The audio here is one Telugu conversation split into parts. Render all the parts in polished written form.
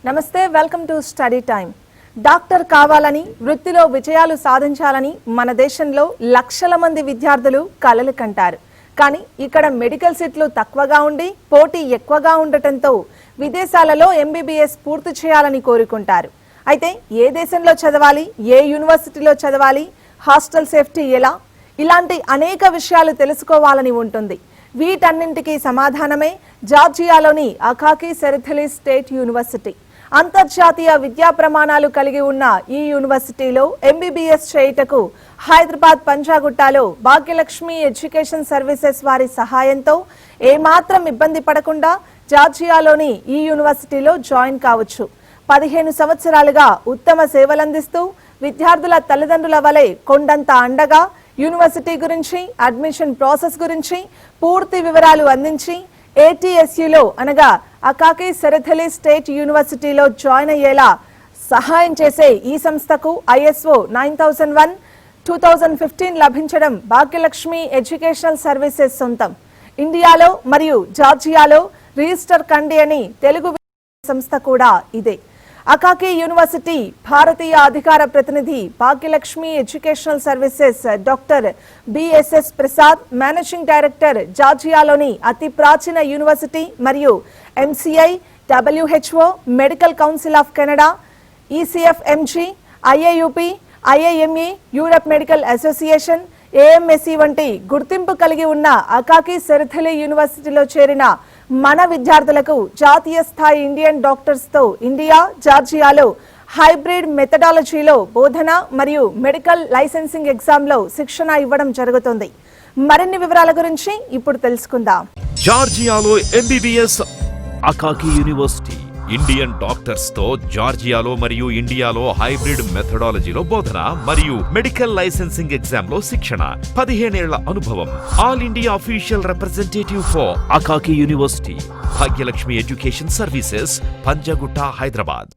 నమస్తే, welcome to study time. Doctor కావాలని, వృత్తిలో విజయాలు సాధించాలని మన దేశంలో లక్షల మంది విద్యార్థులు కలలు కంటారు. కానీ ఇక్కడ మెడికల్ సీట్లు తక్కువగా ఉండి పోటీ ఎక్కువగా ఉండటంతో విదేశాలలో ఎంబీబీఎస్ పూర్తి చేయాలని కోరుకుంటారు. అయితే ఏ దేశంలో చదవాలి, ఏ యూనివర్సిటీలో చదవాలి, హాస్టల్ సేఫ్టీ ఎలా, ఇలాంటి అనేక విషయాలు తెలుసుకోవాలని ఉంటుంది. వీటన్నింటికీ సమాధానమే జార్జియాలోని అకాకి సెరెథెలీ స్టేట్ యూనివర్సిటీ. అంతర్జాతీయ విద్యా ప్రమాణాలు కలిగి ఉన్న ఈ యూనివర్సిటీలో ఎంబీబీఎస్ చేయుటకు హైదరాబాద్ పంజాగుట్టలో భాగ్యలక్ష్మి ఎడ్యుకేషన్ సర్వీసెస్ వారి సహాయంతో ఏమాత్రం ఇబ్బంది పడకుండా జార్జియాలోని ఈ యూనివర్సిటీలో జాయిన్ కావచ్చు. 15 సంవత్సరాలుగా ఉత్తమ సేవలందిస్తూ విద్యార్థుల తల్లిదండ్రుల వలె కొండంత అండగా యూనివర్సిటీ గురించి, అడ్మిషన్ ప్రాసెస్ గురించి పూర్తి వివరాలు అందించి ఏటీఎస్యూలో అనగా అకాకి సెరెథెలీ స్టేట్ యూనివర్సిటీలో జాయిన్ అయ్యేలా సహాయం చేసే ఈ సంస్థకు ISO 9001/2015 లభించడం భాగ్యలక్ష్మి ఎడ్యుకేషనల్ సర్వీసెస్ సొంతం. ఇండియాలో మరియు జార్జియాలో రిజిస్టర్ కండి అని తెలుగు సంస్థ కూడా ఇదే. అకాకి యూనివర్సిటీ భారతీయ అధికార ప్రతినిధి Bhagyalakshmi educational services doctor BSS Prasad, managing director, జార్జియాలోని అతి ప్రాచీన యూనివర్సిటీ మరియు MCI, WHO, medical council of Canada, ECFMG, IAUP, IIME, Europe medical association, AMSE వంటి గుర్తింపు కలిగి ఉన్న అకాకి సెరెథెలీ యూనివర్సిటీలో చేరిన మన విద్యార్థులకు జాతీయ స్థాయి ఇండియన్ డాక్టర్స్ తో ఇండియా, జార్జియాలో హైబ్రిడ్ మెథడాలజీలో బోధన మరియు మెడికల్ లైసెన్సింగ్ ఎగ్జామ్ లో శిక్షణ ఇవ్వడం జరుగుతుంది. మరిన్ని వివరాల గురించి ఇప్పుడు తెలుసుకుందాం. జార్జియాలో MBBS Akaki university Indian doctors తో జార్జియాలో మరియు ఇండియాలో హైబ్రిడ్ మెథడాలజీలో బోధన మరియు మెడికల్ లైసెన్సింగ్ ఎగ్జామ్ లో శిక్షణ. 15 ఏళ్ల అనుభవం. All India official representative for Akaki university. Bhagyalakshmi education services, Panjagutta, Hyderabad.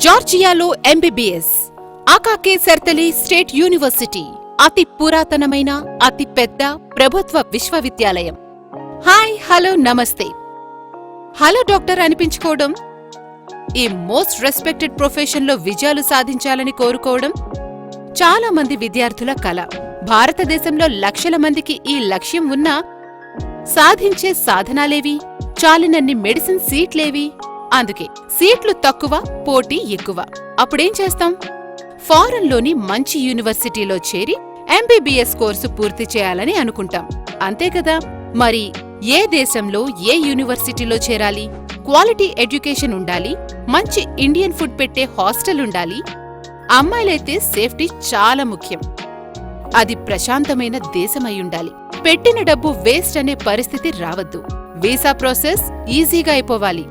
జార్జియాలో MBBS Akaki Tsereteli state university అతి పురాతనమైన, అతి పెద్ద ప్రభుత్వ విశ్వవిద్యాలయం. హాయ్, హలో, నమస్తే. హలో డాక్టర్ అనిపించుకోవడం, ఈ మోస్ట్ రెస్పెక్టెడ్ ప్రొఫెషన్లో విజయాలు సాధించాలని కోరుకోవడం చాలా మంది విద్యార్థుల కల. భారతదేశంలో లక్షల మందికి ఈ లక్ష్యం ఉన్నా సాధించే సాధనాలేవి, చాలినన్ని మెడిసిన్ సీట్లేవి. అందుకే సీట్లు తక్కువ, పోటీ ఎక్కువ. అప్పుడేం చేస్తాం? ఫారెన్లోని మంచి యూనివర్సిటీలో చేరి ఎంబీబీఎస్ కోర్సు పూర్తి చేయాలని అనుకుంటాం, అంతే కదా? మరి ఏ దేశంలో ఏ యూనివర్సిటీలో చేరాలి? క్వాలిటీ ఎడ్యుకేషన్ ఉండాలి, మంచి ఇండియన్ ఫుడ్ పెట్టే హాస్టల్ ఉండాలి, అమ్మాయిలైతే సేఫ్టీ చాలా ముఖ్యం, అది ప్రశాంతమైన దేశమై ఉండాలి, పెట్టిన డబ్బు వేస్ట్ అనే పరిస్థితి రావద్దు, వీసా ప్రాసెస్ ఈజీగా అయిపోవాలి.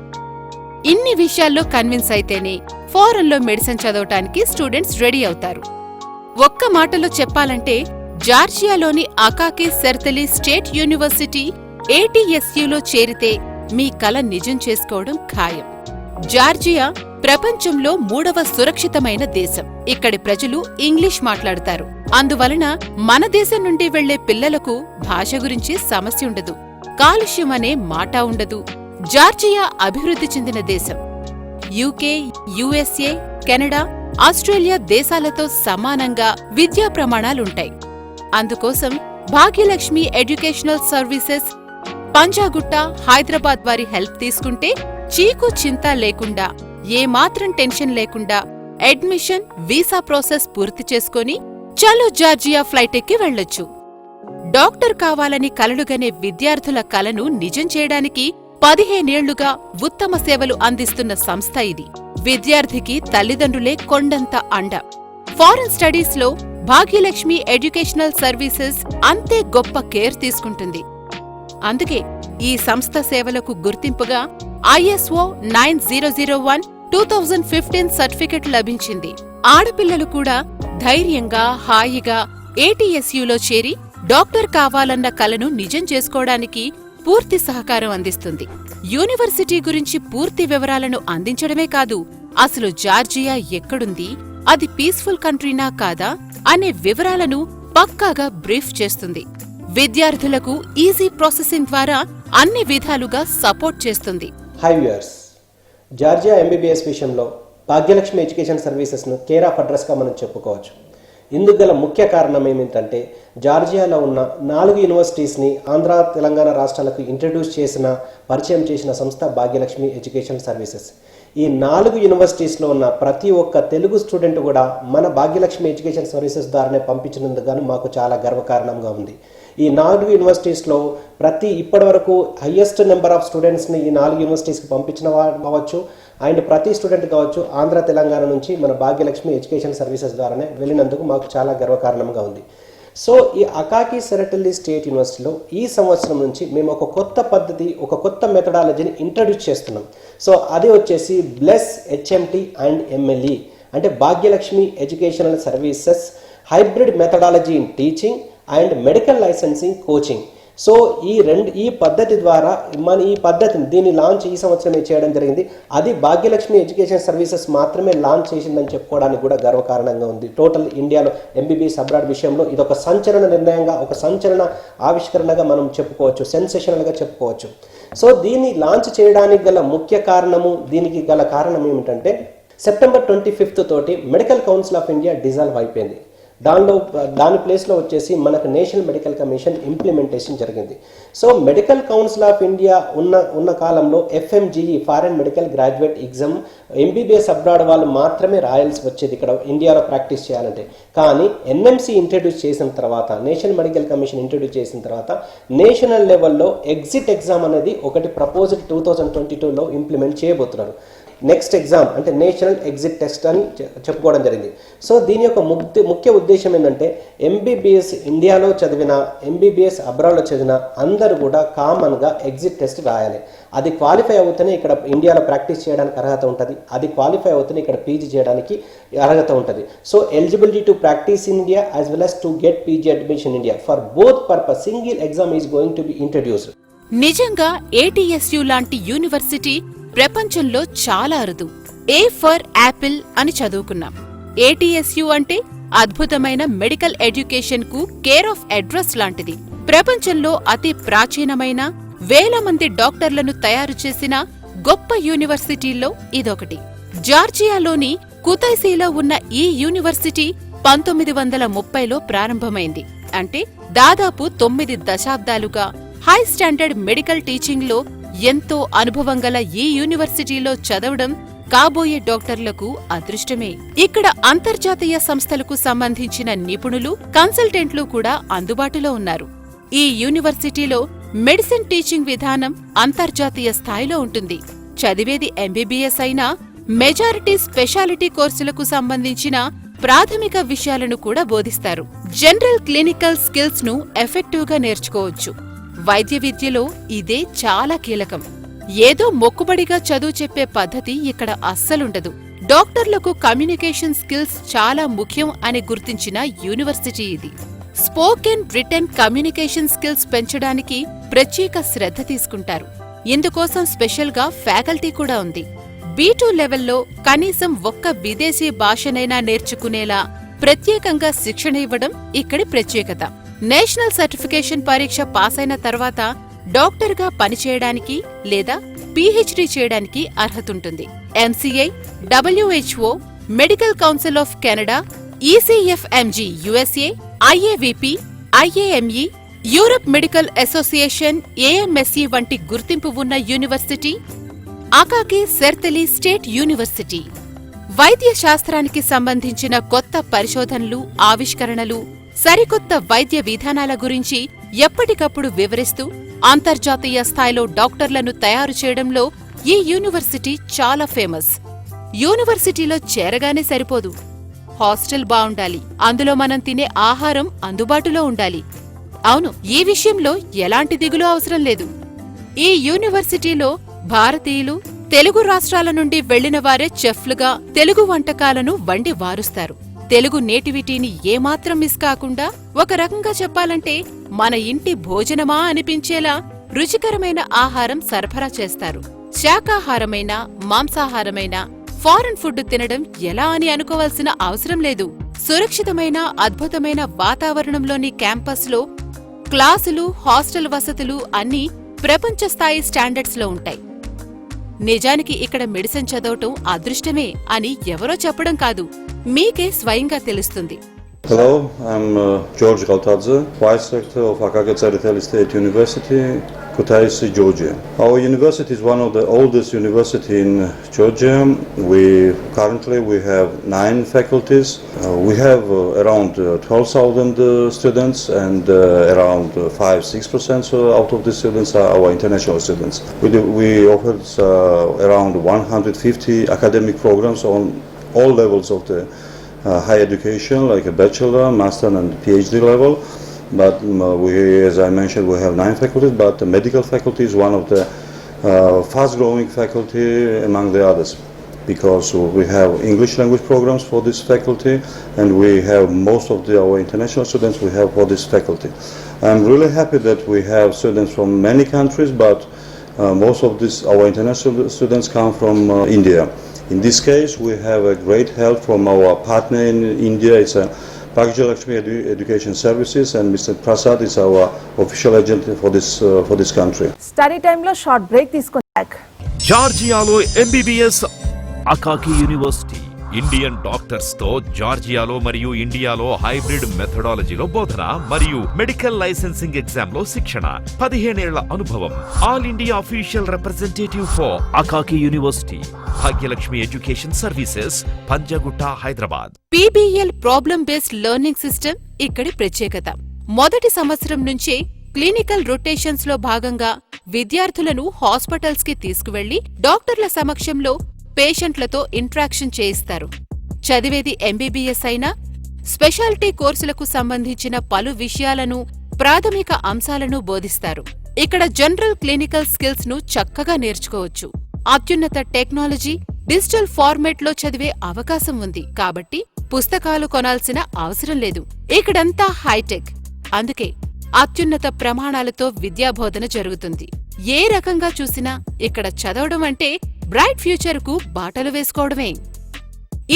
ఇన్ని విషయాల్లో కన్విన్స్ అయితేనే ఫారెన్లో మెడిసిన్ చదవటానికి స్టూడెంట్స్ రెడీ అవుతారు. ఒక్క మాటలో చెప్పాలంటే జార్జియాలోని అకాకి సెరెథెలీ స్టేట్ యూనివర్సిటీ ATSUలో చేరితే మీ కల నిజం చేసుకోవడం ఖాయం. జార్జియా ప్రపంచంలో 3వ సురక్షితమైన దేశం. ఇక్కడి ప్రజలు ఇంగ్లీష్ మాట్లాడతారు. అందువలన మన దేశం నుండి వెళ్లే పిల్లలకు భాష గురించి సమస్య ఉండదు, కాలుష్యం అనే మాట ఉండదు. జార్జియా అభివృద్ధి చెందిన దేశం. UK, USA, కెనడా, ఆస్ట్రేలియా దేశాలతో సమానంగా విద్యా ప్రమాణాలుంటాయి. అందుకోసం భాగ్యలక్ష్మి ఎడ్యుకేషనల్ సర్వీసెస్ పంజాగుట్ట, హైదరాబాద్ వారి హెల్ప్ తీసుకుంటే చీకు చింత లేకుండా, ఏమాత్రం టెన్షన్ లేకుండా అడ్మిషన్, వీసా ప్రాసెస్ పూర్తి చేసుకుని చలో జార్జియా ఫ్లైట్ ఎక్కి వెళ్లొచ్చు. డాక్టర్ కావాలని కలలుగనే విద్యార్థుల కలను నిజం చేయడానికి 15 ఏళ్లుగా ఉత్తమ సేవలు అందిస్తున్న సంస్థ ఇది. విద్యార్థికి తల్లిదండ్రులే కొండంత అండ. ఫారెన్ స్టడీస్ లో భాగ్యలక్ష్మి ఎడ్యుకేషనల్ సర్వీసెస్ అంతే గొప్ప కేర్ తీసుకుంటుంది. అందుకే ఈ సంస్థ సేవలకు గుర్తింపుగా ISO 9001/2015 సర్టిఫికెట్ లభించింది. ఆడపిల్లలు కూడా ధైర్యంగా, హాయిగా ATSUలో చేరి డాక్టర్ కావాలన్న కలను నిజం చేసుకోవడానికి పూర్తి సహకారం అందిస్తుంది. యూనివర్సిటీ గురించి పూర్తి వివరాలను అందించడమే కాదు, అసలు జార్జియా ఎక్కడుంది, అది పీస్ఫుల్ కంట్రీనా కాదా అనే వివరాలను పక్కాగా బ్రీఫ్ చేస్తుంది. విద్యార్థులకు ఈజీ ప్రాసెసింగ్ ద్వారా అన్ని విధాలుగా సపోర్ట్ చేస్తుంది. హై వ్యూయర్స్, జార్జియా ఎంబీబీఎస్ విషయంలో భాగ్యలక్ష్మి ఎడ్యుకేషన్ సర్వీసెస్ను కేర్ ఆఫ్ అడ్రస్గా మనం చెప్పుకోవచ్చు. ఇందుకు గల ముఖ్య కారణం ఏమిటంటే జార్జియాలో ఉన్న 4 యూనివర్సిటీస్ని ఆంధ్ర తెలంగాణ రాష్ట్రాలకు ఇంట్రడ్యూస్ చేసిన పరిచయం చేసిన సంస్థ భాగ్యలక్ష్మి ఎడ్యుకేషన్ సర్వీసెస్. ఈ 4 యూనివర్సిటీస్లో ఉన్న ప్రతి ఒక్క తెలుగు స్టూడెంట్ కూడా మన భాగ్యలక్ష్మి ఎడ్యుకేషన్ సర్వీసెస్ ద్వారానే పంపించినందుకు గాను మాకు చాలా గర్వకారణంగా ఉంది. ఈ 4 యూనివర్సిటీస్లో ఇప్పటి వరకు హయ్యెస్ట్ నెంబర్ ఆఫ్ స్టూడెంట్స్ని ఈ 4 యూనివర్సిటీస్కి పంపించిన కావచ్చు, అండ్ ప్రతి స్టూడెంట్ కావచ్చు ఆంధ్ర తెలంగాణ నుంచి మన భాగ్యలక్ష్మి ఎడ్యుకేషన్ సర్వీసెస్ ద్వారానే వెళ్ళినందుకు మాకు చాలా గర్వకారణంగా ఉంది. సో ఈ అకాకి సెరటల్లీ స్టేట్ యూనివర్సిటీలో ఈ సంవత్సరం నుంచి మేము ఒక కొత్త పద్ధతి, ఒక కొత్త మెథడాలజీని ఇంట్రడ్యూస్ చేస్తున్నాం. సో అది వచ్చేసి బ్లెస్ హెచ్ఎంటి అండ్ ఎంఎల్ఈ, అంటే Bhagyalakshmi educational services hybrid methodology in teaching and medical licensing coaching. So ఈ పద్ధతి ద్వారా దీన్ని లాంచ్ ఈ సంవత్సరమే చేయడం జరిగింది. అది భాగ్యలక్ష్మి ఎడ్యుకేషన్ సర్వీసెస్ మాత్రమే లాంచ్ చేసిందని చెప్పుకోవడానికి కూడా గర్వకారణంగా ఉంది. టోటల్ ఇండియాలో ఎంబీబీఎస్ అబ్రాడ్ విషయంలో ఇది ఒక సంచలన నిర్ణయంగా, ఒక సంచలన ఆవిష్కరణగా మనం చెప్పుకోవచ్చు, సెన్సేషనల్గా చెప్పుకోవచ్చు. సో దీన్ని లాంచ్ చేయడానికి గల ముఖ్య కారణము, దీనికి గల కారణం ఏమిటంటే సెప్టెంబర్ 25 తోటి medical council of India dissolve అయిపోయింది. దాని ప్లేస్లో వచ్చేసి మనకు నేషనల్ మెడికల్ కమిషన్ ఇంప్లిమెంటేషన్ జరిగింది. So medical council of India ఉన్న కాలంలో FMGE foreign medical graduate exam MBBS abroad వాళ్ళు మాత్రమే రాయాల్సి వచ్చేది ఇక్కడ ఇండియాలో ప్రాక్టీస్ చేయాలంటే. కానీ ఎన్ఎంసీ ఇంట్రడ్యూస్ చేసిన తర్వాత, నేషనల్ మెడికల్ కమిషన్ ఇంట్రడ్యూస్ చేసిన తర్వాత నేషనల్ లెవెల్లో ఎగ్జిట్ ఎగ్జామ్ అనేది ఒకటి ప్రపోజ్డ్ 2022లో ఇంప్లిమెంట్ చేయబోతున్నారు. నెక్స్ట్ ఎగ్జామ్ అంటే నేషనల్ ఎగ్జిట్ టెస్ట్ అని చెప్పుకోవడం జరిగింది. సో దీని యొక్క ముఖ్య ఉద్దేశం ఏంటంటే ఎంబీబీఎస్ ఇండియాలో చదివిన, ఎంబీబీఎస్ అబ్రాడ్లో చదివిన అందరూ కూడా కామన్గా ఎగ్జిట్ టెస్ట్ రాయాలి. అది క్వాలిఫై అవుతేనే ఇక్కడ ఇండియాలో ప్రాక్టీస్ చేయడానికి అర్హత ఉంటుంది, అది క్వాలిఫై అవుతేనే ఇక్కడ పీజీ చేయడానికి అర్హత ఉంటుంది. So eligibility to practice in India as well as to get PG admission in India for both purpose single exam is going to be introduced. నిజంగా ఏటీఎస్యు లాంటి యూనివర్సిటీ ప్రపంచంలో చాలా అరుదు. ఏ ఫర్ యాపిల్ అని చదువుకున్నాం. ఏటీఎస్యు అంటే అద్భుతమైన మెడికల్ ఎడ్యుకేషన్ కు కేర్ ఆఫ్ అడ్రస్ లాంటిది. ప్రపంచంలో అతి ప్రాచీనమైన, వేల మంది డాక్టర్లను తయారు చేసిన గొప్ప యూనివర్సిటీల్లో ఇదొకటి. జార్జియాలోని కుతైసీలో ఉన్న ఈ యూనివర్సిటీ 1930లో ప్రారంభమైంది. అంటే దాదాపు 9 దశాబ్దాలుగా హై స్టాండర్డ్ మెడికల్ టీచింగ్లో ఎంతో అనుభవం గల ఈ యూనివర్సిటీలో చదవడం కాబోయే డాక్టర్లకు అదృష్టమే. ఇక్కడ అంతర్జాతీయ సంస్థలకు సంబంధించిన నిపుణులు, కన్సల్టెంట్లు కూడా అందుబాటులో ఉన్నారు. ఈ యూనివర్సిటీలో మెడిసిన్ టీచింగ్ విధానం అంతర్జాతీయ స్థాయిలో ఉంటుంది. చదివేది ఎంబీబీఎస్ అయినా మెజారిటీ స్పెషాలిటీ కోర్సులకు సంబంధించిన ప్రాథమిక విషయాలను కూడా బోధిస్తారు. జనరల్ క్లినికల్ స్కిల్స్ ను ఎఫెక్టివ్ గా నేర్చుకోవచ్చు. వైద్య విద్యలో ఇదే చాలా కీలకం. ఏదో మొక్కుబడిగా చదువు చెప్పే పద్ధతి ఇక్కడ అస్సలుండదు. డాక్టర్లకు కమ్యూనికేషన్ స్కిల్స్ చాలా ముఖ్యం అని గుర్తించిన యూనివర్సిటీ ఇది. స్పోకెన్, రిటన్ కమ్యూనికేషన్ స్కిల్స్ పెంచడానికి ప్రత్యేక శ్రద్ధ తీసుకుంటారు. ఇందుకోసం స్పెషల్ గా ఫ్యాకల్టీ కూడా ఉంది. B2 లెవెల్లో కనీసం ఒక్క విదేశీ భాషనైనా నేర్చుకునేలా ప్రత్యేకంగా శిక్షణ ఇవ్వడం ఇక్కడి ప్రత్యేకత. నేషనల్ సర్టిఫికేషన్ పరీక్ష పాసైన తర్వాత డాక్టర్గా పనిచేయడానికి లేదా పీహెచ్డీ చేయడానికి అర్హతుంటుంది. MCI, WHO, medical council of Canada, ECFMG USA, IAVP, IAME, Europe medical association, AMSE వంటి గుర్తింపు ఉన్న university Akaki Tsereteli state university. వైద్య శాస్త్రానికి సంబంధించిన కొత్త పరిశోధనలు, ఆవిష్కరణలు, సరికొత్త వైద్య విధానాల గురించి ఎప్పటికప్పుడు వివరిస్తూ అంతర్జాతీయ స్థాయిలో డాక్టర్లను తయారు చేయడంలో ఈ యూనివర్సిటీ చాలా ఫేమస్. యూనివర్సిటీలో చేరగానే సరిపోదు. హాస్టల్ బావుండాలి, అందులో మనం తినే ఆహారం అందుబాటులో ఉండాలి. అవును, ఈ విషయంలో ఎలాంటి దిగులు అవసరం లేదు. ఈ యూనివర్సిటీలో భారతీయులు, తెలుగు రాష్ట్రాల నుండి వెళ్లిన వారే చెఫ్లుగా తెలుగు వంటకాలను వండి వారుస్తారు. తెలుగు నేటివిటీని ఏమాత్రం మిస్ కాకుండా, ఒక రకంగా చెప్పాలంటే మన ఇంటి భోజనమా అనిపించేలా రుచికరమైన ఆహారం సరఫరా చేస్తారు. శాకాహారమైన, మాంసాహారమైన, ఫారెన్ ఫుడ్ తినడం ఎలా అని అనుకోవాల్సిన అవసరం లేదు. సురక్షితమైన అద్భుతమైన వాతావరణంలోని క్యాంపస్లో క్లాసులు, హాస్టల్ వసతులు అన్నీ ప్రపంచ స్థాయి స్టాండర్డ్స్లో ఉంటాయి. నిజానికి ఇక్కడ మెడిసిన్ చదవటం అదృష్టమే అని ఎవరో చెప్పడం కాదు, మీకే స్వయంగా తెలుస్తుంది. Hello, I'm George Galtadze, Vice Rector of AKK Tsariteli State University, Kutaisi, Georgia. Our university is one of the oldest university in Georgia. Currently we have 9 faculties. We have around 12,000 students, and around 5-6% out of the students are our international students. We offer around 150 academic programs on all levels of the higher education, like a bachelor, master and PhD level. But as I mentioned, we have 9 faculties, but the medical faculty is one of the fast growing faculty among the others, because we have English language programs for this faculty, and we have most of our international students we have for this faculty. I'm really happy that we have students from many countries, but most of our international students come from India. In this case, we have a great help from our partner in India. It's Bhagya Lakshmi Education Services, and Mr. Prasad is our official agent for this country. Study టైంలో షార్ట్ బ్రేక్ తీసుకున్నాక జార్జియాలో MBBS Akaki university Indian doctors తో జార్జియాలో మరియు ఇండియాలో హైబ్రిడ్ మెథడాలజీలో బోధన మరియు మెడికల్ లైసెన్సింగ్ ఎగ్జామ్ లో శిక్షణ. 15 ఏళ్ల అనుభవం. All India official representative for Akaki university, Bhagyalakshmi education services, Panjagutta, Hyderabad. PBL problem based learning system ఇక్కడి ప్రత్యేకత. మొదటి సంవత్సరం నుంచే క్లినికల్ రొటేషన్స్ లో భాగంగా విద్యార్థులను హాస్పిటల్స్ కి తీసుకువెళ్లి డాక్టర్ల సమక్షంలో పేషెంట్లతో ఇంట్రాక్షన్ చేయిస్తారు. చదివేది ఎంబీబీఎస్ అయినా స్పెషాలిటీ కోర్సులకు సంబంధించిన పలు విషయాలను, ప్రాథమిక అంశాలను బోధిస్తారు. ఇక్కడ జనరల్ క్లినికల్ స్కిల్స్ ను చక్కగా నేర్చుకోవచ్చు. అత్యున్నత టెక్నాలజీ, డిజిటల్ ఫార్మాట్ లో చదివే అవకాశం ఉంది. కాబట్టి పుస్తకాలు కొనాల్సిన అవసరం లేదు. ఇక్కడంతా హైటెక్. అందుకే అత్యున్నత ప్రమాణాలతో విద్యాబోధన జరుగుతుంది. ఏ రకంగా చూసినా ఇక్కడ చదవడం అంటే బ్రైట్ ఫ్యూచర్ కు బాటలు వేసుకోవడమే.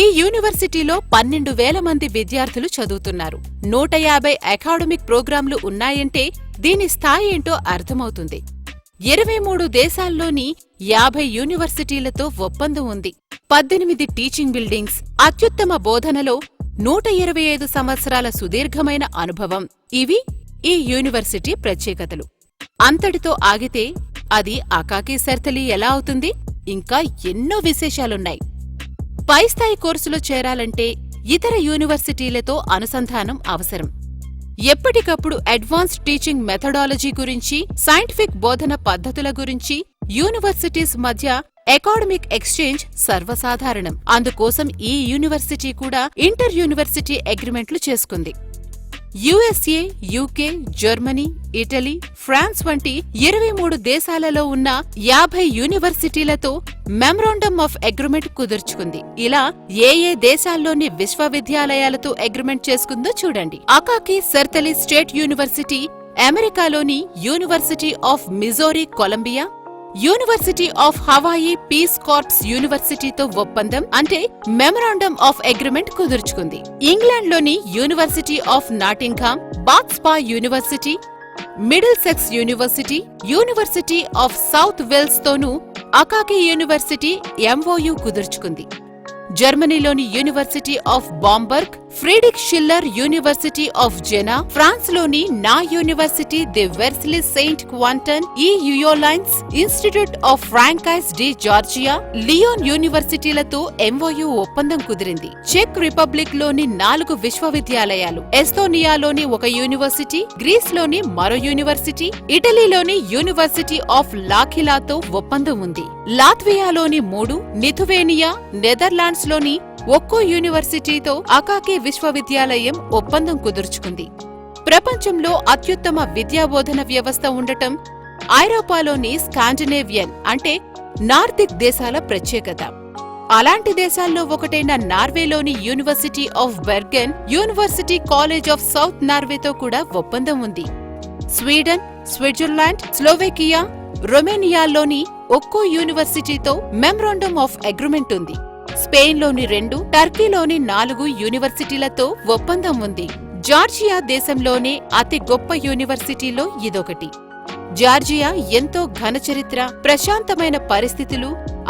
ఈ యూనివర్సిటీలో 12,000 మంది విద్యార్థులు చదువుతున్నారు. 150 అకాడమిక్ ప్రోగ్రాంలు ఉన్నాయంటే దీని స్థాయి ఏంటో అర్థమవుతుంది. 23 దేశాల్లోని 50 యూనివర్సిటీలతో ఒప్పందం ఉంది. 18 టీచింగ్ బిల్డింగ్స్, అత్యుత్తమ బోధనలో 125 సంవత్సరాల సుదీర్ఘమైన అనుభవం, ఇవి ఈ యూనివర్సిటీ ప్రత్యేకతలు. అంతటితో ఆగితే అది అకాకి సర్తలి ఎలా అవుతుంది? ఇంకా ఎన్నో విశేషాలున్నాయి. పైస్థాయి కోర్సులో చేరాలంటే ఇతర యూనివర్సిటీలతో అనుసంధానం అవసరం. ఎప్పటికప్పుడు అడ్వాన్స్డ్ టీచింగ్ మెథడాలజీ గురించి, సైంటిఫిక్ బోధన పద్ధతుల గురించి యూనివర్సిటీస్ మధ్య అకాడమిక్ ఎక్స్చేంజ్ సర్వసాధారణం. అందుకోసం ఈ యూనివర్సిటీ కూడా ఇంటర్ యూనివర్సిటీ అగ్రిమెంట్లు చేసుకుంది. USA, UK, Germany, Italy, France వంటి 23 దేశాలలో ఉన్న 50 యూనివర్సిటీలతో మెమరాండమ్ ఆఫ్ అగ్రిమెంట్ కుదుర్చుకుంది. ఇలా ఏ దేశాల్లోని విశ్వవిద్యాలయాలతో అగ్రిమెంట్ చేసుకుందో చూడండి. అకాకి సర్తలి స్టేట్ యూనివర్సిటీ, అమెరికాలోని university of Missouri Columbia, university of Hawaii Peace Corps యూనివర్సిటీతో ఒప్పందం అంటే మెమరాండమ్ ఆఫ్ అగ్రిమెంట్ కుదుర్చుకుంది. ఇంగ్లాండ్లోని university of Nottingham, Bath Spa university, Middlesex university, university of South Wales తోనూ అకాకి యూనివర్సిటీ ఎంఓయు కుదుర్చుకుంది. జర్మనీలోని university of Bamberg, ఫ్రీడిక్ Schiller university of Jena, ఫ్రాన్స్లోని నా university the Versailles Saint Quentin, ఈ యుయోలైన్స్ institute of Francais de Georgia, Lyon యూనివర్సిటీలతో ఎంఓయు ఒప్పందం కుదిరింది. చెక్ రిపబ్లిక్ లోని 4 విశ్వవిద్యాలయాలు, ఎస్తోనియాలోని 1 యూనివర్సిటీ, గ్రీస్లోని మరో యూనివర్సిటీ, ఇటలీలోని యూనివర్సిటీ ఆఫ్ లాఖిలాతో ఒప్పందం ఉంది. లాత్వియాలోని 3, లిథువేనియా, నెదర్లాండ్స్ లోని ఒక్కో యూనివర్సిటీతో అకాకి విశ్వవిద్యాలయం ఒప్పందం కుదుర్చుకుంది. ప్రపంచంలో అత్యుత్తమ విద్యాబోధన వ్యవస్థ ఉండటం ఐరోపాలోని స్కాండినేవియన్ అంటే నార్దిక్ దేశాల ప్రత్యేకత. అలాంటి దేశాల్లో ఒకటైన నార్వేలోని university of Bergen, university college of South నార్వేతో కూడా ఒప్పందం ఉంది. స్వీడన్, స్విట్జర్లాండ్, స్లోవేకియా, రొమేనియాలోని ఒక్కో యూనివర్సిటీతో మెమరాండమ్ ఆఫ్ అగ్రిమెంట్ ఉంది. స్పెయిన్లోని 2, టర్కీలోని 4 యూనివర్సిటీలతో ఒప్పందం ఉంది. జార్జియా దేశంలోనే అతి గొప్ప యూనివర్సిటీలో ఇదొకటి. జార్జియా ఎంతో ఘనచరిత్ర, ప్రశాంతమైన పరిస్థితులు,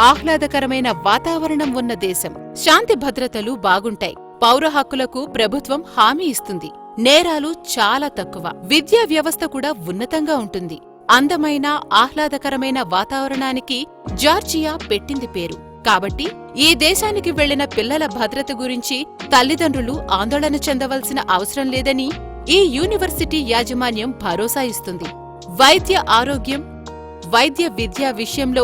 ఆహ్లాదకరమైన వాతావరణం ఉన్న దేశం. శాంతి భద్రతలు బాగుంటాయి. పౌర హక్కులకు ప్రభుత్వం హామీ ఇస్తుంది. నేరాలు చాలా తక్కువ. విద్యా వ్యవస్థ కూడా ఉన్నతంగా ఉంటుంది. అందమైన, ఆహ్లాదకరమైన వాతావరణానికి జార్జియా పెట్టింది పేరు. కాబట్టి ఈ దేశానికి వెళ్లిన పిల్లల భద్రత గురించి తల్లిదండ్రులు ఆందోళన చెందవలసిన అవసరం లేదని ఈ యూనివర్సిటీ యాజమాన్యం భరోసా ఇస్తుంది. వైద్య ఆరోగ్యం, వైద్య విద్యా విషయంలో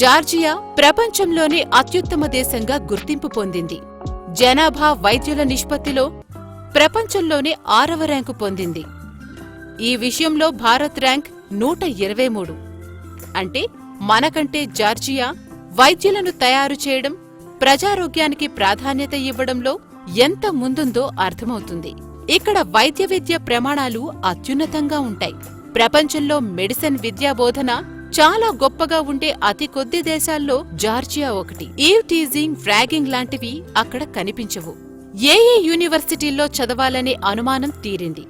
జార్జియా ప్రపంచంలోనే అత్యుత్తమ దేశంగా గుర్తింపు పొందింది. జనాభా వైద్యుల నిష్పత్తిలో ప్రపంచంలోనే 6వ ర్యాంకు పొందింది. ఈ విషయంలో భారత్ ర్యాంక్ 123. అంటే మనకంటే జార్జియా వైద్యులను తయారు చేయడం, ప్రజారోగ్యానికి ప్రాధాన్యత ఇవ్వడంలో ఎంత ముందుందో అర్థమవుతుంది. ఇక్కడ వైద్య విద్య ప్రమాణాలు అత్యున్నతంగా ఉంటాయి. ప్రపంచంలో మెడిసిన్ విద్యా బోధన చాలా గొప్పగా ఉండే అతి కొద్ది దేశాల్లో జార్జియా ఒకటి. ఈవ్ టీజింగ్, ర్యాగింగ్ లాంటివి అక్కడ కనిపించవు. ఏ యూనివర్సిటీల్లో చదవాలనే అనుమానం తీరింది.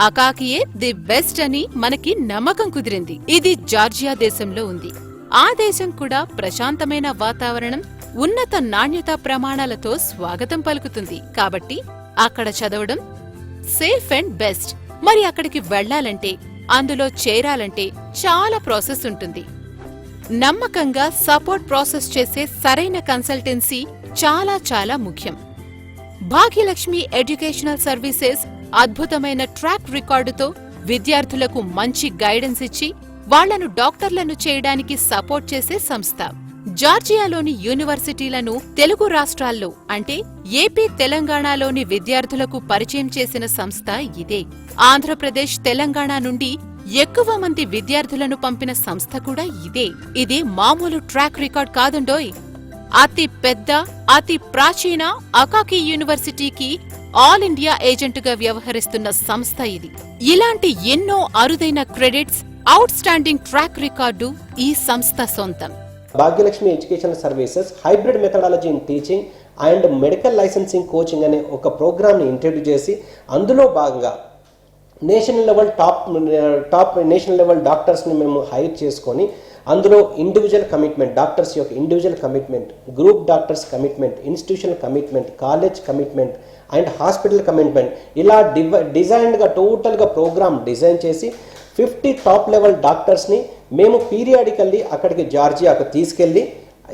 అకాకియే ది బెస్ట్ అని మనకి నమ్మకం కుదిరింది. ఇది జార్జియా దేశంలో ఉంది. ఆ దేశం కూడా ప్రశాంతమైన వాతావరణం, ఉన్నత నాణ్యతా ప్రమాణాలతో స్వాగతం పలుకుతుంది. కాబట్టి అక్కడ చదవడం సేఫ్ అండ్ బెస్ట్. మరి అక్కడికి వెళ్లాలంటే, అందులో చేరాలంటే చాలా ప్రాసెస్ ఉంటుంది. నమ్మకంగా సపోర్ట్ ప్రాసెస్ చేసే సరైన కన్సల్టెన్సీ చాలా చాలా ముఖ్యం. భాగ్యలక్ష్మి ఎడ్యుకేషనల్ సర్వీసెస్ అద్భుతమైన ట్రాక్ రికార్డుతో విద్యార్థులకు మంచి గైడెన్స్ ఇచ్చి వాళ్లను డాక్టర్లను చేయడానికి సపోర్ట్ చేసే సంస్థ. జార్జియాలోని యూనివర్సిటీలను తెలుగు రాష్ట్రాల్లో అంటే ఏపీ, తెలంగాణలోని విద్యార్థులకు పరిచయం చేసిన సంస్థ ఇదే. ఆంధ్రప్రదేశ్, తెలంగాణ నుండి ఎక్కువ మంది విద్యార్థులను పంపిన సంస్థ కూడా ఇదే. ఇది మామూలు ట్రాక్ రికార్డ్ కాదుండోయ్. అతి పెద్ద, అతి ప్రాచీన అకాకి యూనివర్సిటీకి ఆల్ ఇండియా ఏజెంటుగా వ్యవహరిస్తున్న సంస్థ ఇది. ఇలాంటి ఎన్నో అరుదైన credits, out standing track record ఈ సంస్థ సొంతం. Bhagyalakshmi educational services hybrid methodology in teaching and medical licensing coaching అనే ఒక ప్రోగ్రామ్ని ఇంట్రడ్యూస్ చేసి, అందులో భాగంగా నేషనల్ లెవెల్ డాక్టర్స్ని మేము హైర్ చేసుకొని, అందులో ఇండివిజువల్ కమిట్మెంట్, డాక్టర్స్ యొక్క individual commitment, group doctors commitment, institutional commitment, college commitment and hospital commitment, ఇలా డిజైన్గా టోటల్గా ప్రోగ్రామ్ డిజైన్ చేసి 50 టాప్ లెవెల్ డాక్టర్స్ని మేము పీరియాడికల్లీ అక్కడికి జార్జియాకు తీసుకెళ్ళి,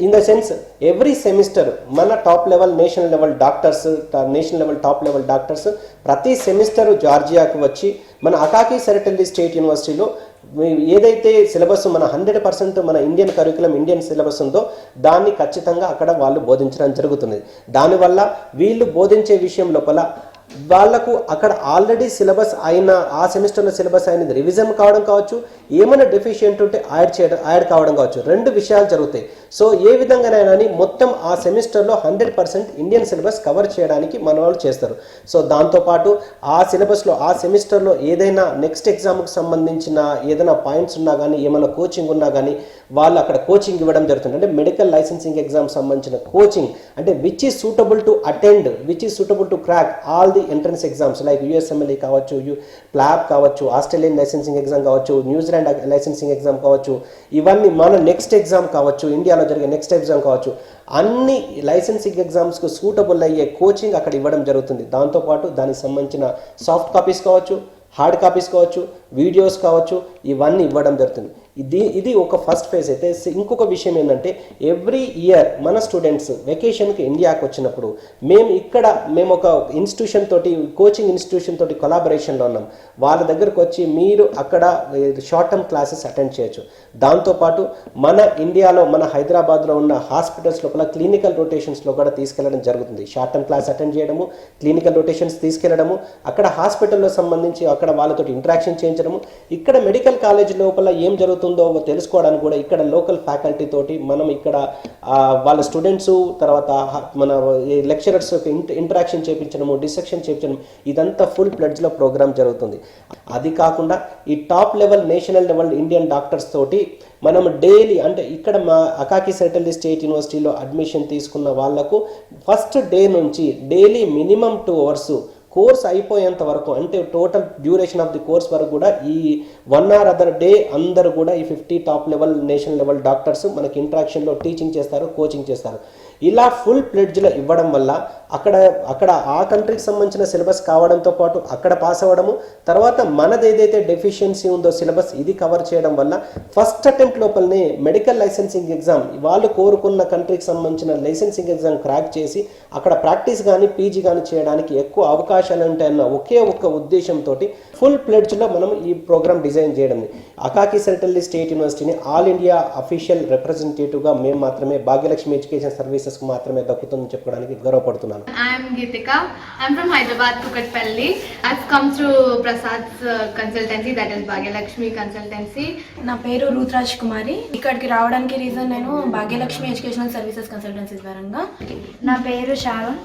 in the sense every semester మన top level national level top level doctors ప్రతి సెమిస్టర్ జార్జియాకు వచ్చి మన అకాకి సెరటెల్లీ స్టేట్ యూనివర్సిటీలో ఏదైతే సిలబస్ మన 100% మన ఇండియన్ కరికులం, ఇండియన్ సిలబస్ ఉందో దాన్ని ఖచ్చితంగా అక్కడ వాళ్ళు బోధించడం జరుగుతుంది. దానివల్ల వీళ్ళు బోధించే విషయం లోపల వాళ్లకు అక్కడ ఆల్రెడీ సిలబస్ అయిన, ఆ సెమిస్టర్లో సిలబస్ అయినది రివిజన్ కావడం కావచ్చు, ఏమైనా డెఫిషియెంట్ ఉంటే యాడ్ కావడం కావచ్చు. 2 విషయాలు జరుగుతాయి. సో ఏ విధంగానైనా మొత్తం ఆ సెమిస్టర్లో 100% ఇండియన్ సిలబస్ కవర్ చేయడానికి మన వాళ్ళు చేస్తారు. సో దాంతోపాటు ఆ సిలబస్లో, ఆ సెమిస్టర్లో ఏదైనా నెక్స్ట్ ఎగ్జామ్కి సంబంధించిన ఏదైనా పాయింట్స్ ఉన్నా కానీ, ఏమైనా కోచింగ్ ఉన్నా కానీ వాళ్ళు అక్కడ కోచింగ్ ఇవ్వడం జరుగుతుంది. అంటే మెడికల్ లైసెన్సింగ్ ఎగ్జామ్ సంబంధించిన కోచింగ్, అంటే which is suitable to attend, which is suitable to crack all the entrance exams like USMLE కావచ్చు, ప్లాబ్ కావచ్చు, ఆస్ట్రేలియన్ లైసెన్సింగ్ ఎగ్జామ్ కావచ్చు, న్యూజిలాండ్ లైసెన్సింగ్ ఎగ్జామ్ కావచ్చు, ఇవన్నీ మన నెక్స్ట్ ఎగ్జామ్ కావచ్చు, ఇండియాలో జరిగే నెక్స్ట్ ఎగ్జామ్ కావచ్చు, అన్ని లైసెన్సింగ్ ఎగ్జామ్స్కు సూటబుల్ అయ్యే కోచింగ్ అక్కడ ఇవ్వడం జరుగుతుంది. దాంతోపాటు దానికి సంబంధించిన సాఫ్ట్ కాపీస్ కావచ్చు, హార్డ్ కాపీస్ కావచ్చు, వీడియోస్ కావచ్చు, ఇవన్నీ ఇవ్వడం జరుగుతుంది. ఇది ఒక ఫస్ట్ ఫేజ్ అయితే. ఇంకొక విషయం ఏంటంటే, ఎవ్రీ ఇయర్ మన స్టూడెంట్స్ వెకేషన్కి ఇండియాకి వచ్చినప్పుడు మేము ఒక ఇన్స్టిట్యూషన్ తోటి, కోచింగ్ ఇన్స్టిట్యూషన్ తోటి కొలాబరేషన్లో ఉన్నాం. వాళ్ళ దగ్గరకు వచ్చి మీరు అక్కడ షార్ట్ టర్మ్ క్లాసెస్ అటెండ్ చేయొచ్చు. దాంతోపాటు మన ఇండియాలో, మన హైదరాబాద్లో ఉన్న హాస్పిటల్స్ లోపల క్లినికల్ రొటేషన్స్లో కూడా తీసుకెళ్లడం జరుగుతుంది. షార్ట్ టర్మ్ క్లాస్ అటెండ్ చేయడము, క్లినికల్ రొటేషన్స్ తీసుకెళ్లడము, అక్కడ హాస్పిటల్లో సంబంధించి అక్కడ వాళ్ళతో ఇంటరాక్షన్ చేయించడము. ఇక్కడ మెడికల్ కాలేజ్ లోపల ఏం జరుగుతుంది జరుగుతుందో తెలుసుకోవడానికి కూడా ఇక్కడ లోకల్ ఫ్యాకల్టీ తోటి మనం ఇక్కడ వాళ్ళ స్టూడెంట్స్ తర్వాత మన లెక్చరర్స్ ఇంటరాక్షన్ చేయించడము, డిసెక్షన్ చేయించడం, ఇదంతా ఫుల్ ప్లెడ్జ్లో ప్రోగ్రామ్ జరుగుతుంది. అది కాకుండా ఈ top level national level Indian doctors తోటి మనం డైలీ అంటే ఇక్కడ మా అకాకి సెర్టల్లీ స్టేట్ యూనివర్సిటీలో అడ్మిషన్ తీసుకున్న వాళ్లకు ఫస్ట్ డే నుంచి డైలీ మినిమం 2 hours కోర్స్ అయిపోయేంత వరకు, అంటే total duration of the course వరకు కూడా ఈ 1 hour అదర్ డే అందరూ కూడా ఈ 50 top level national level doctors మనకి ఇంటరాక్షన్లో టీచింగ్ చేస్తారు, కోచింగ్ చేస్తారు. ఇలా ఫుల్ ప్లెడ్జ్లో ఇవ్వడం వల్ల అక్కడ ఆ కంట్రీకి సంబంధించిన సిలబస్ కావడంతో పాటు అక్కడ పాస్ అవ్వడము, తర్వాత మనది ఏదైతే డెఫిషియన్సీ ఉందో సిలబస్ ఇది కవర్ చేయడం వల్ల ఫస్ట్ అటెంప్ట్ లోపలనే మెడికల్ లైసెన్సింగ్ ఎగ్జామ్ వాళ్ళు కోరుకున్న కంట్రీకి సంబంధించిన లైసెన్సింగ్ ఎగ్జామ్ క్రాక్ చేసి అక్కడ ప్రాక్టీస్ కానీ పీజీ కానీ చేయడానికి ఎక్కువ అవకాశాలు ఉంటాయన్న ఒకే ఒక్క ఉద్దేశంతో ఫుల్ ప్లెడ్జ్లో మనం ఈ ప్రోగ్రామ్ డిజైన్ చేయడం. అకాకి సెర్టల్లీ స్టేట్ యూనివర్సిటీని ఆల్ ఇండియా అఫీషియల్ రిప్రజెంటేటివ్గా మేము మాత్రమే భాగ్యలక్ష్మి ఎడ్యుకేషన్ సర్వీసెస్కు మాత్రమే దక్కుతుందని చెప్పడానికి గౌరవపడుతున్నాను. I'm Geetika. I'm from Hyderabad, Kukatpalli. I've come through Prasad's consultancy, that is Bhagyalakshmi Consultancy. నా పేరు రూత్రాజ్ కుమారి. ఇక్కడికి రావడానికి రీజన్ నేను భాగ్యలక్ష్మి ఎడ్యుకేషనల్ సర్వీసెస్ కన్సల్టెన్సీ ద్వారా. నా పేరు షారోన్.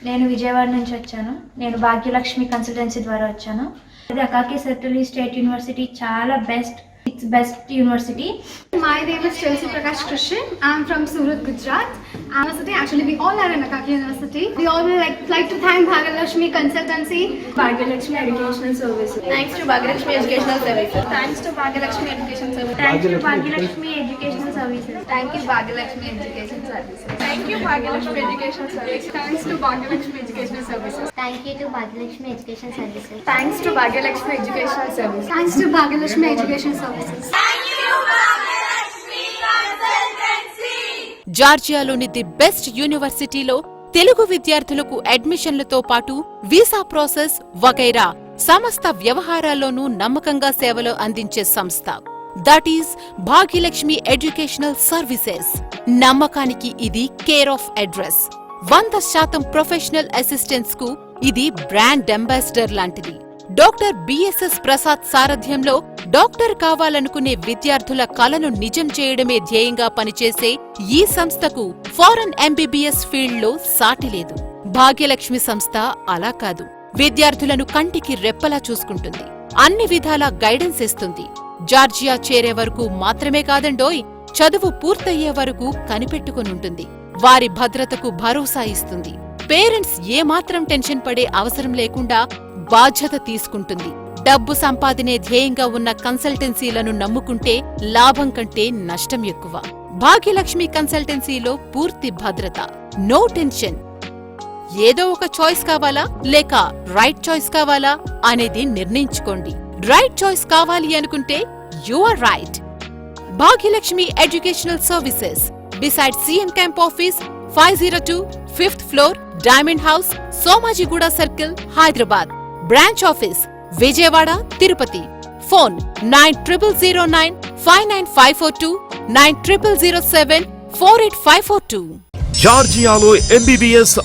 నేను విజయవాడ నుంచి వచ్చాను. నేను భాగ్యలక్ష్మి కన్సల్టెన్సీ ద్వారా వచ్చాను. ఇది అకాకి సెర్టల్లీ స్టేట్ యూనివర్సిటీ చాలా best university. My name is Chelsea Prakash Krishan. I'm from Surat, Gujarat. University, actually we all are in Akaki University. We all would like to thank Bhagyalakshmi Consultancy, Bhagyalakshmi educational services. Thanks to Bhagyalakshmi educational services. thanks to Bhagyalakshmi Education Services. Thank you Bhagyalakshmi Educational Services. Thank you Bhagyalakshmi Education Services. Thank you Bhagyalakshmi educational services. Thanks to Bhagyalakshmi Educational Services. Thank you to Bhagyalakshmi Education Services. Thanks to Bhagyalakshmi Educational Services. Thanks to Bhagyalakshmi Education Services. జార్జియాలోని ది బెస్ట్ యూనివర్సిటీలో తెలుగు విద్యార్థులకు అడ్మిషన్లతో పాటు వీసా ప్రాసెస్ వగైరా సమస్త వ్యవహారాల్లోనూ నమ్మకంగా సేవలు అందించే సంస్థ that is Bhagyalakshmi educational services. నమ్మకానికి ఇది care of address. 100% professional assistants కు ఇది బ్రాండ్ అంబాసిడర్ లాంటిది. డాక్టర్ బిఎస్ఎస్ ప్రసాద్ సారథ్యంలో డాక్టర్ కావాలనుకునే విద్యార్థుల కలను నిజం చేయడమే ధ్యేయంగా పనిచేసే ఈ సంస్థకు ఫారెన్ ఎంబీబీఎస్ ఫీల్డ్లో సాటి లేదు. భాగ్యలక్ష్మి సంస్థ అలా కాదు. విద్యార్థులను కంటికి రెప్పలా చూసుకుంటుంది, అన్ని విధాలా గైడెన్స్ ఇస్తుంది. జార్జియా చేరే వరకు మాత్రమే కాదండోయ్, చదువు పూర్తయ్యే వరకు కనిపెట్టుకునుంటుంది. వారి భద్రతకు భరోసా ఇస్తుంది. పేరెంట్స్ ఏమాత్రం టెన్షన్ పడే అవసరం లేకుండా బాధ్యత తీసుకుంటుంది. డబ్బు సంపాదనే ధ్యేయంగా ఉన్న కన్సల్టెన్సీలను నమ్ముకుంటే లాభం కంటే నష్టం ఎక్కువ. భాగ్యలక్ష్మి కన్సల్టెన్సీలో పూర్తి భద్రత, నో టెన్షన్. ఏదో ఒక చాయిస్ కావాలా లేక రైట్ చాయిస్ కావాలా అనేది నిర్ణయించుకోండి. రైట్ చాయిస్ కావాలి అనుకుంటే you are right. Bhagyalakshmi educational services beside CM Camp Office, 502 5th floor, Diamond House, Somajigoda Circle, Hyderabad. Branch Office, Vijayawada, Tirupati. Phone 9009599542, 9007 జార్జియాలో MBBS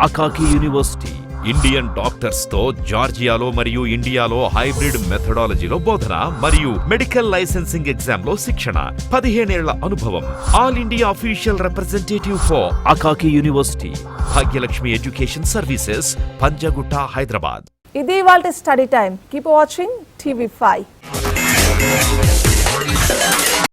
Akaki university. Indian doctors తో జార్జియాలో మరియు ఇండియాలో హైబ్రిడ్ మెథడాలజీలో బోధన మరియు మెడికల్ లైసెన్సింగ్ ఎగ్జామ్ లో శిక్షణ. 15 ఏళ్ల అనుభవం. All India official representative for Akaki university. Bhagyalakshmi education services, Panjagutta, Hyderabad. ఇది ఇవాల్టి study time. Keep watching TV5.